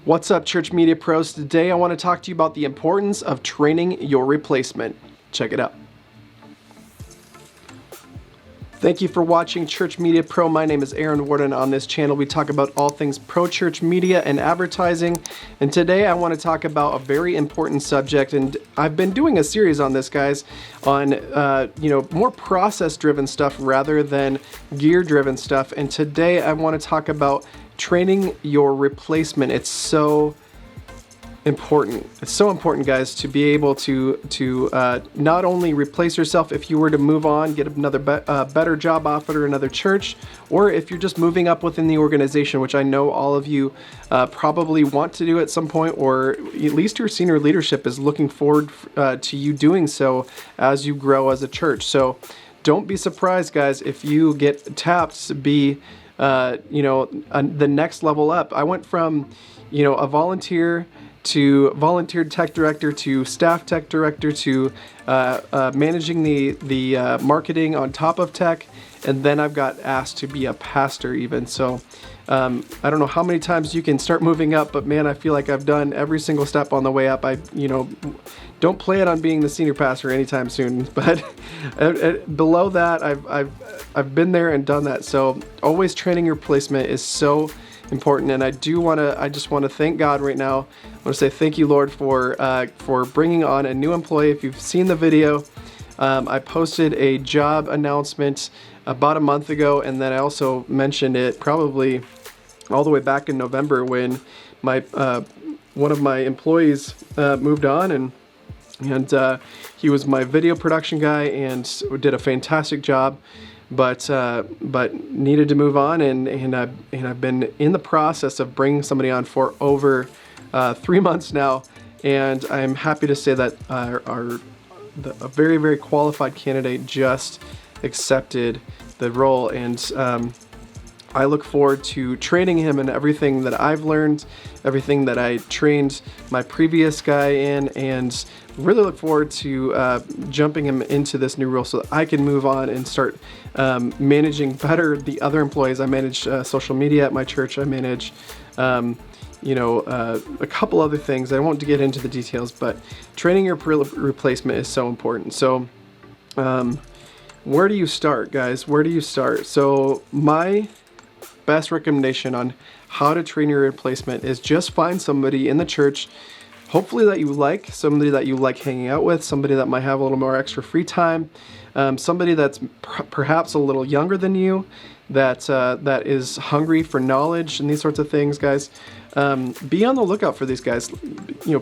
What's up, Church Media Pros? Today I want to talk to you about the importance of training your replacement. Check it out. Thank you for watching Church Media Pro. My name is Aaron Warden. On this channel we talk about all things pro church media and advertising, and today I want to talk about a very important subject, and I've been doing a series on this, guys, on more process driven stuff rather than gear driven stuff. And today I want to talk about training your replacement. It's so important. It's so important, guys, to be able to not only replace yourself if you were to move on, get another better job offer at another church, or if you're just moving up within the organization, which I know all of you probably want to do at some point, or at least your senior leadership is looking forward to you doing so as you grow as a church. So don't be surprised, guys, if you get tapped to be the next level up. I went from, a volunteer to volunteer tech director to staff tech director to managing the marketing on top of tech, and then I've got asked to be a pastor even. So I don't know how many times you can start moving up, but man, I feel like I've done every single step on the way up. I don't plan on being the senior pastor anytime soon, but below that, I've been there and done that. So always training your replacement is so important, and I just want to thank God right now. I want to say thank you, Lord, for bringing on a new employee. If you've seen the video, I posted a job announcement about a month ago, and then I also mentioned it probably all the way back in November when one of my employees moved on, and he was my video production guy and did a fantastic job, but needed to move on, and I've been in the process of bringing somebody on for over 3 months now, and I'm happy to say that a very, very qualified candidate just accepted the role, and I look forward to training him in everything that I've learned, everything that I trained my previous guy in, and really look forward to jumping him into this new role so that I can move on and start managing better the other employees. I manage social media at my church. I manage a couple other things. I won't get into the details, but training your replacement is so important. So where do you start, guys? Where do you start? So my best recommendation on how to train your replacement is just find somebody in the church, hopefully that you like, somebody that you like hanging out with, somebody that might have a little more extra free time, somebody that's perhaps a little younger than you, that is hungry for knowledge and these sorts of things, guys. Be on the lookout for these guys.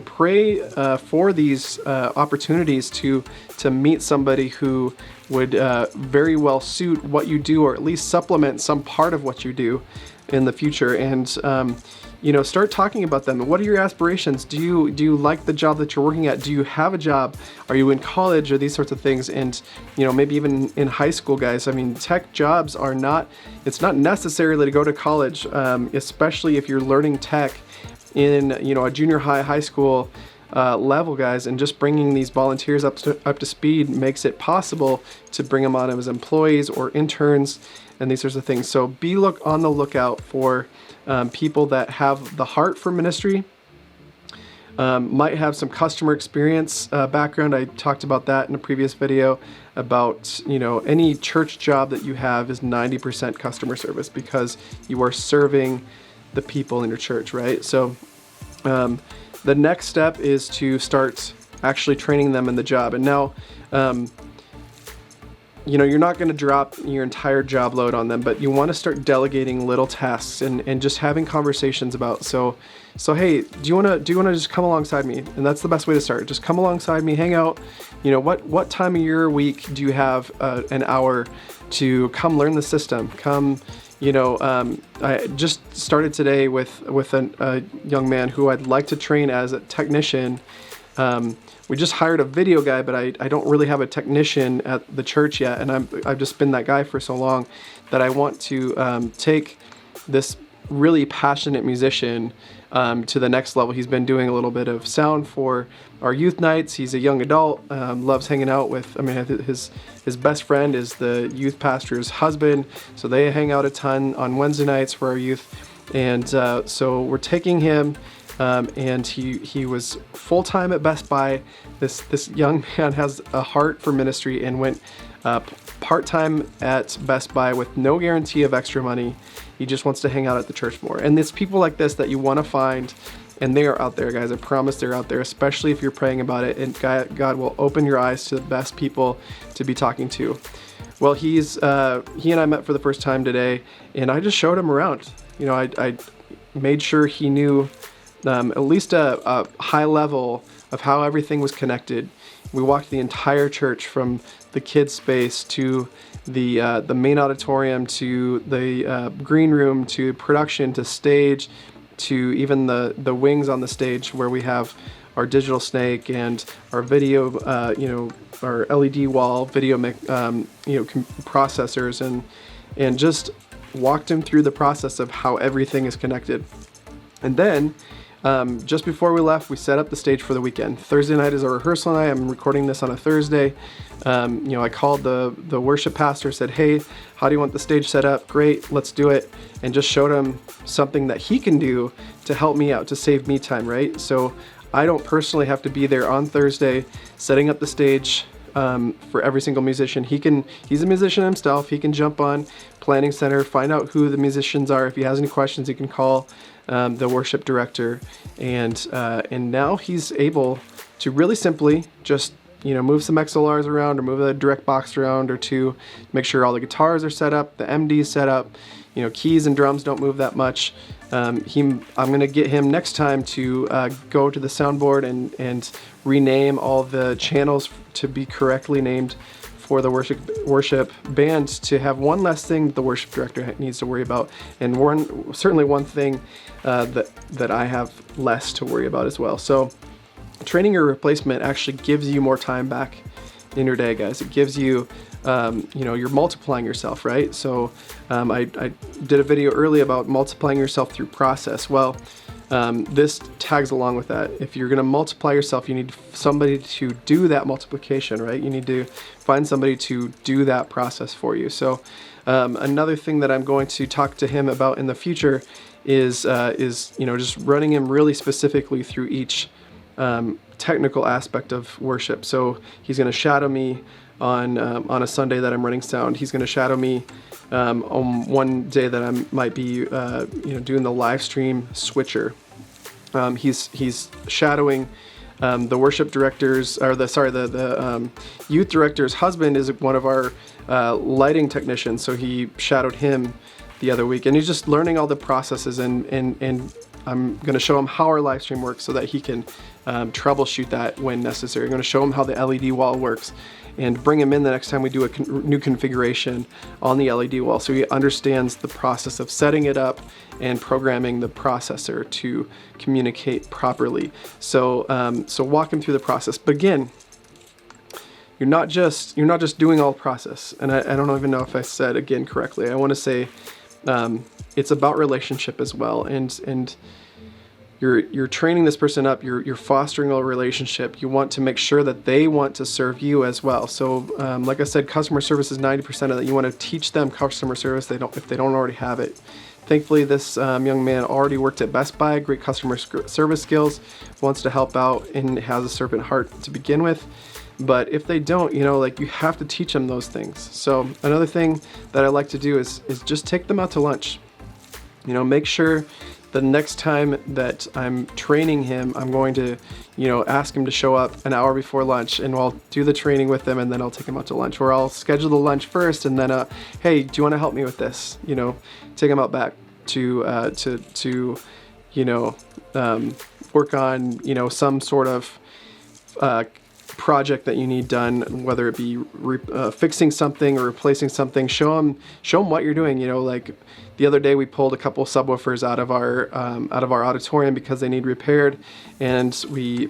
Pray for these opportunities to meet somebody who would very well suit what you do, or at least supplement some part of what you do in the future. And start talking about them. What are your aspirations? Do you like the job that you're working at? Do you have a job? Are you in college, or these sorts of things? And maybe even in high school, guys. I mean, tech jobs are not. It's not necessarily to go to college, especially if you're learning tech in a junior high school level, guys. And just bringing these volunteers up to speed makes it possible to bring them on as employees or interns and these sorts of things. So be on the lookout for people that have the heart for ministry, might have some customer experience background. I talked about that in a previous video about, any church job that you have is 90% customer service, because you are serving the people in your church, right? So the next step is to start actually training them in the job. And now, you're not going to drop your entire job load on them, but you want to start delegating little tasks and just having conversations about, so hey, do you want to just come alongside me? And that's the best way to start. Just come alongside me, hang out. What time of your week do you have an hour to come learn the system? Come, I just started today with a young man who I'd like to train as a technician. We just hired a video guy, but I don't really have a technician at the church yet, and I've just been that guy for so long that I want to take this really passionate musician to the next level. He's been doing a little bit of sound for our youth nights. He's a young adult, loves hanging out with, his best friend is the youth pastor's husband, so they hang out a ton on Wednesday nights for our youth. And so we're taking him and he was full-time at Best Buy. This young man has a heart for ministry and went part-time at Best Buy with no guarantee of extra money. He just wants to hang out at the church more. And it's people like this that you want to find, and they are out there, guys. I promise they're out there, especially if you're praying about it, and God will open your eyes to the best people to be talking to. Well, he and I met for the first time today, and I just showed him around. You know, I made sure he knew at least a high level of how everything was connected. We walked the entire church from the kids' space to the main auditorium to the green room to production to stage to even the wings on the stage where we have our digital snake and our video, our LED wall video, processors and just walked him through the process of how everything is connected. And then just before we left, we set up the stage for the weekend. Thursday night is our rehearsal night. I'm recording this on a Thursday. I called the worship pastor, said, hey, how do you want the stage set up? Great, let's do it. And just showed him something that he can do to help me out, to save me time, right? So I don't personally have to be there on Thursday setting up the stage for every single musician. He's a musician himself. He can jump on Planning Center, find out who the musicians are. If he has any questions, he can call the worship director, and now he's able to really simply just move some XLRs around or move a direct box around or two, make sure all the guitars are set up, the MD is set up, keys and drums don't move that much. I'm gonna get him next time to go to the soundboard and rename all the channels to be correctly named for the worship band, to have one less thing the worship director needs to worry about, and certainly one thing that I have less to worry about as well. So training your replacement actually gives you more time back in your day, guys. It gives you, you're multiplying yourself, right? So I did a video earlier about multiplying yourself through process. Well, this tags along with that. If you're going to multiply yourself, you need somebody to do that multiplication, right? You need to find somebody to do that process for you. So another thing that I'm going to talk to him about in the future is just running him really specifically through each technical aspect of worship. So he's going to shadow me on a Sunday that I'm running sound. He's going to shadow me on one day that I might be doing the live stream switcher. He's shadowing the worship directors, or the youth director's husband is one of our lighting technicians, so he shadowed him the other week, and he's just learning all the processes, and I'm going to show him how our live stream works so that he can troubleshoot that when necessary. I'm going to show him how the LED wall works and bring him in the next time we do a new configuration on the LED wall, so he understands the process of setting it up and programming the processor to communicate properly. So walk him through the process. But again, you're not just doing all the process. And I don't even know if I said again correctly. I want to say it's about relationship as well, and you're training this person up, you're fostering a relationship. You want to make sure that they want to serve you as well. So like I said, customer service is 90% of that. You want to teach them customer service if they don't already have it. Thankfully, this young man already worked at Best Buy, great customer service skills, wants to help out, and has a servant heart to begin with. But if they don't, you have to teach them those things. So another thing that I like to do is just take them out to lunch. Make sure the next time that I'm training him, I'm going to, ask him to show up an hour before lunch, and I'll do the training with him, and then I'll take him out to lunch. Or I'll schedule the lunch first, and then, hey, do you want to help me with this? Take him out back to work on, some sort of project that you need done, whether it be fixing something or replacing something. Show them what you're doing. Like the other day we pulled a couple subwoofers out of our auditorium because they need repaired, and we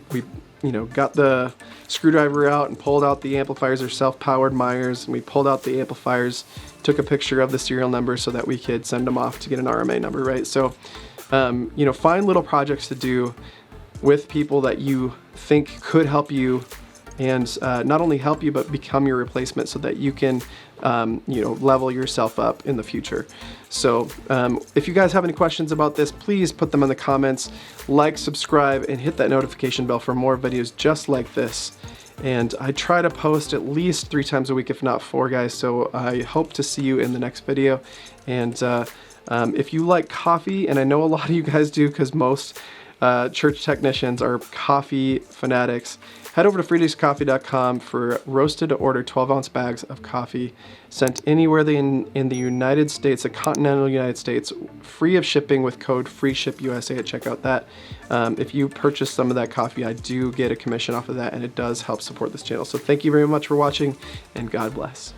got the screwdriver out and pulled out the amplifiers. Are self-powered Myers, and we pulled out the amplifiers, took a picture of the serial number so that we could send them off to get an RMA number, right? So find little projects to do with people that you think could help you and not only help you, but become your replacement so that you can level yourself up in the future. So if you guys have any questions about this, please put them in the comments, like, subscribe, and hit that notification bell for more videos just like this. And I try to post at least 3 times a week, if not 4, guys. So I hope to see you in the next video. And if you like coffee, and I know a lot of you guys do because most church technicians are coffee fanatics, head over to friedrichscoffee.com for roasted to order 12-ounce bags of coffee sent anywhere in the United States, the continental United States, free of shipping with code FREESHIPUSA. Check out that. If you purchase some of that coffee, I do get a commission off of that, and it does help support this channel. So thank you very much for watching, and God bless.